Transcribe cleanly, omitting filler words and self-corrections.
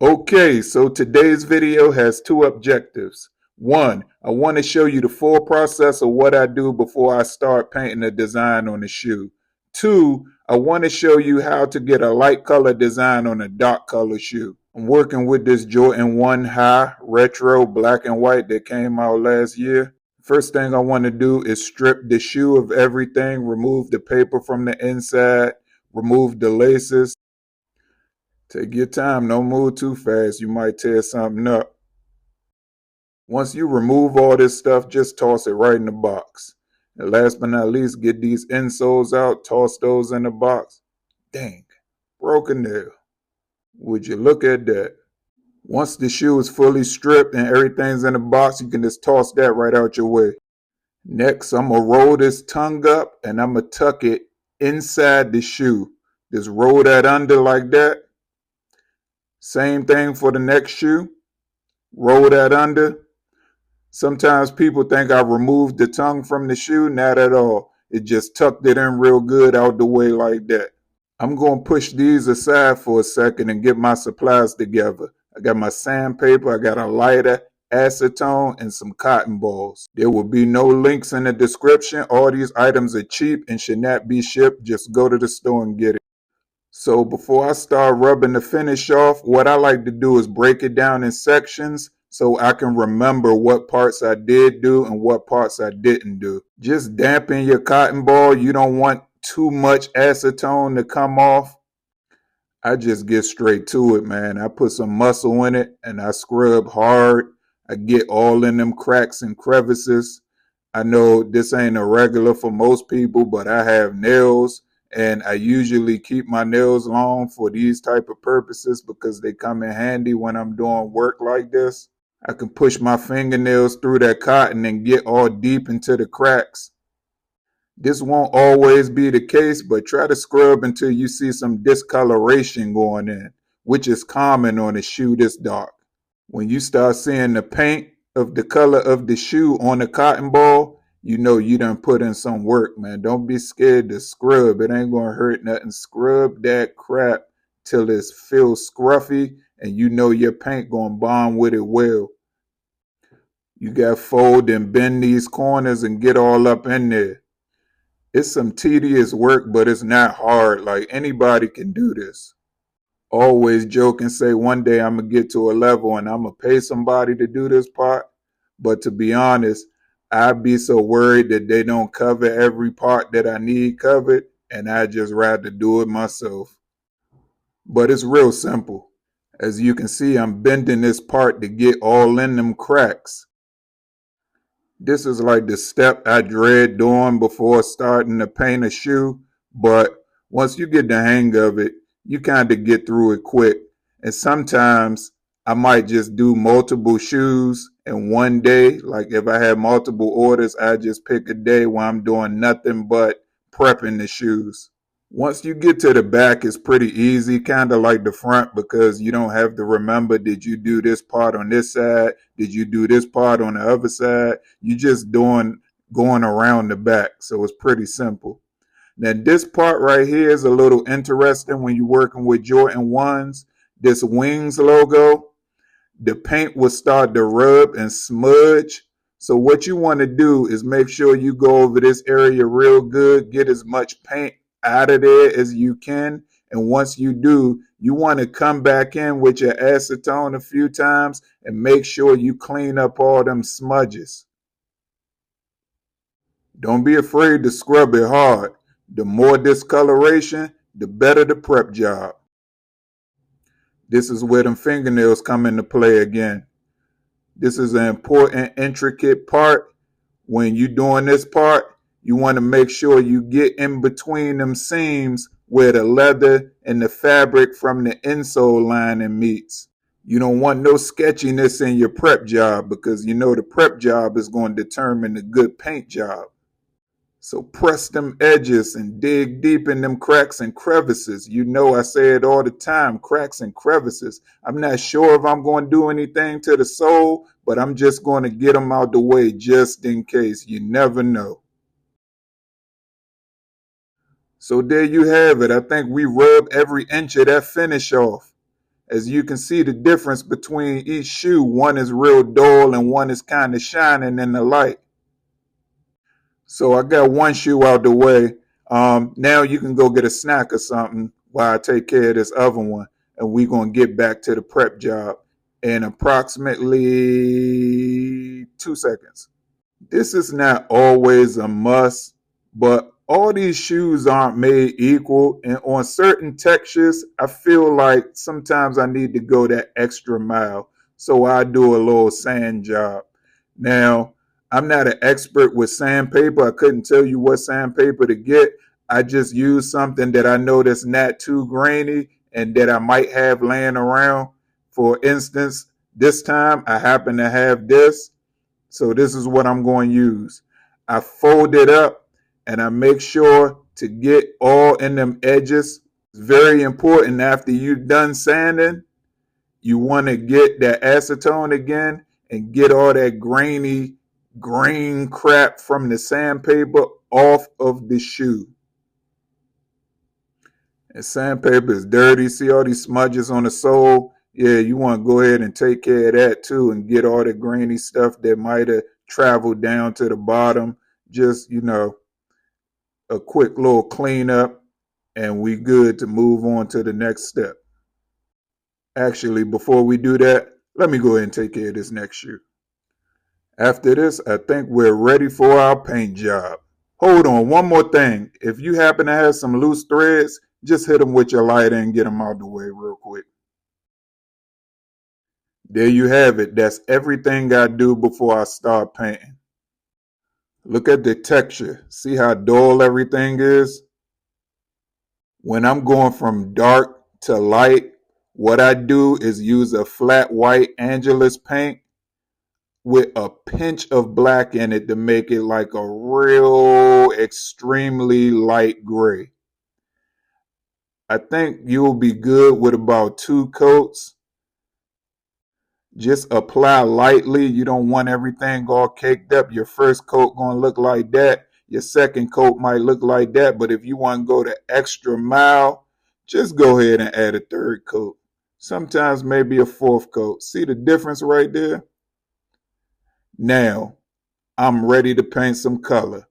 Okay, so today's video has two objectives. One, I want to show you the full process of what I do before I start painting a design on the shoe. Two, I want to show you how to get a light color design on a dark color shoe. I'm working with this Jordan 1 High Retro black and white that came out last year. First thing I want to do is strip the shoe of everything, remove the paper from the inside, remove the laces. Take your time, don't move too fast, you might tear something up. Once you remove all this stuff, just toss it right in the box. And last but not least, get these insoles out, toss those in the box. Dang, broken nail. Would you look at that? Once the shoe is fully stripped and everything's in the box, you can just toss that right out your way. Next, I'm going to roll this tongue up and I'm going to tuck it inside the shoe. Just roll that under like that. Same thing for the next shoe. Roll that under. Sometimes people think I removed the tongue from the shoe. Not at all. It just tucked it in real good out the way like that. I'm going to push these aside for a second and get my supplies together. I got my sandpaper, I got a lighter, acetone, and some cotton balls. There will be no links in the description. All these items are cheap and should not be shipped. Just go to the store and get it. So before I start rubbing the finish off, what I like to do is break it down in sections so I can remember what parts I did do and what parts I didn't do. Just dampen your cotton ball. You don't want too much acetone to come off. I just get straight to it, man. I put some muscle in it and I scrub hard. I get all in them cracks and crevices. I know this ain't a regular for most people, but I have nails. And I usually keep my nails long for these type of purposes because they come in handy when I'm doing work like this. I can push my fingernails through that cotton and get all deep into the cracks. This won't always be the case, but try to scrub until you see some discoloration going in, which is common on a shoe this dark. When you start seeing the paint of the color of the shoe on the cotton ball, you know you done put in some work, man. Don't be scared to scrub. It ain't going to hurt nothing. Scrub that crap till it feels scruffy and you know your paint going to bond with it well. You got to fold and bend these corners and get all up in there. It's some tedious work, but it's not hard. Like anybody can do this. Always joke and say one day I'm going to get to a level and I'm going to pay somebody to do this part. But to be honest, I'd be so worried that they don't cover every part that I need covered, and I'd just rather do it myself. But it's real simple. As you can see, I'm bending this part to get all in them cracks. This is like the step I dread doing before starting to paint a shoe, but once you get the hang of it, you kind of get through it quick. And sometimes I might just do multiple shoes in one day. Like if I have multiple orders, I just pick a day where I'm doing nothing but prepping the shoes. Once you get to the back, it's pretty easy, kind of like the front, because you don't have to remember, did you do this part on this side? Did you do this part on the other side? You just going around the back. So it's pretty simple. Now this part right here is a little interesting when you're working with Jordan 1s. This wings logo, the paint will start to rub and smudge. So what you want to do is make sure you go over this area real good, get as much paint out of there as you can. And once you do, you want to come back in with your acetone a few times and make sure you clean up all them smudges. Don't be afraid to scrub it hard. The more discoloration, the better the prep job. This is where them fingernails come into play again. This is an important, intricate part. When you're doing this part, you want to make sure you get in between them seams where the leather and the fabric from the insole lining meets. You don't want no sketchiness in your prep job because you know the prep job is going to determine the good paint job. So press them edges and dig deep in them cracks and crevices. You know I say it all the time, cracks and crevices. I'm not sure if I'm going to do anything to the sole, but I'm just going to get them out the way just in case. You never know. So there you have it. I think we rubbed every inch of that finish off. As you can see the difference between each shoe. One is real dull and one is kind of shining in the light. So I got one shoe out the way. Now you can go get a snack or something while I take care of this other one. And we're going to get back to the prep job in approximately 2 seconds. This is not always a must, but all these shoes aren't made equal. And on certain textures, I feel like sometimes I need to go that extra mile. So I do a little sand job. Now, I'm not an expert with sandpaper. I couldn't tell you what sandpaper to get. I just use something that I know that's not too grainy and that I might have laying around. For instance, this time I happen to have this. So this is what I'm going to use. I fold it up and I make sure to get all in them edges. It's very important after you've done sanding, you want to get that acetone again and get all that grainy green crap from the sandpaper off of the shoe. And sandpaper is dirty. See all these smudges on the sole? Yeah, you want to go ahead and take care of that too and get all the grainy stuff that might have traveled down to the bottom. Just, a quick little cleanup and we good to move on to the next step. Actually, before we do that, let me go ahead and take care of this next shoe. After this, I think we're ready for our paint job. Hold on, one more thing. If you happen to have some loose threads, just hit them with your lighter and get them out the way real quick. There you have it. That's everything I do before I start painting. Look at the texture. See how dull everything is? When I'm going from dark to light, what I do is use a flat white Angelus paint with a pinch of black in it to make it like a real extremely light gray. I think you'll be good with about 2 coats. Just apply lightly. You don't want everything all caked up. Your first coat going to look like that. Your second coat might look like that. But if you want to go the extra mile, just go ahead and add a 3rd coat. Sometimes maybe a 4th coat. See the difference right there? Now, I'm ready to paint some color.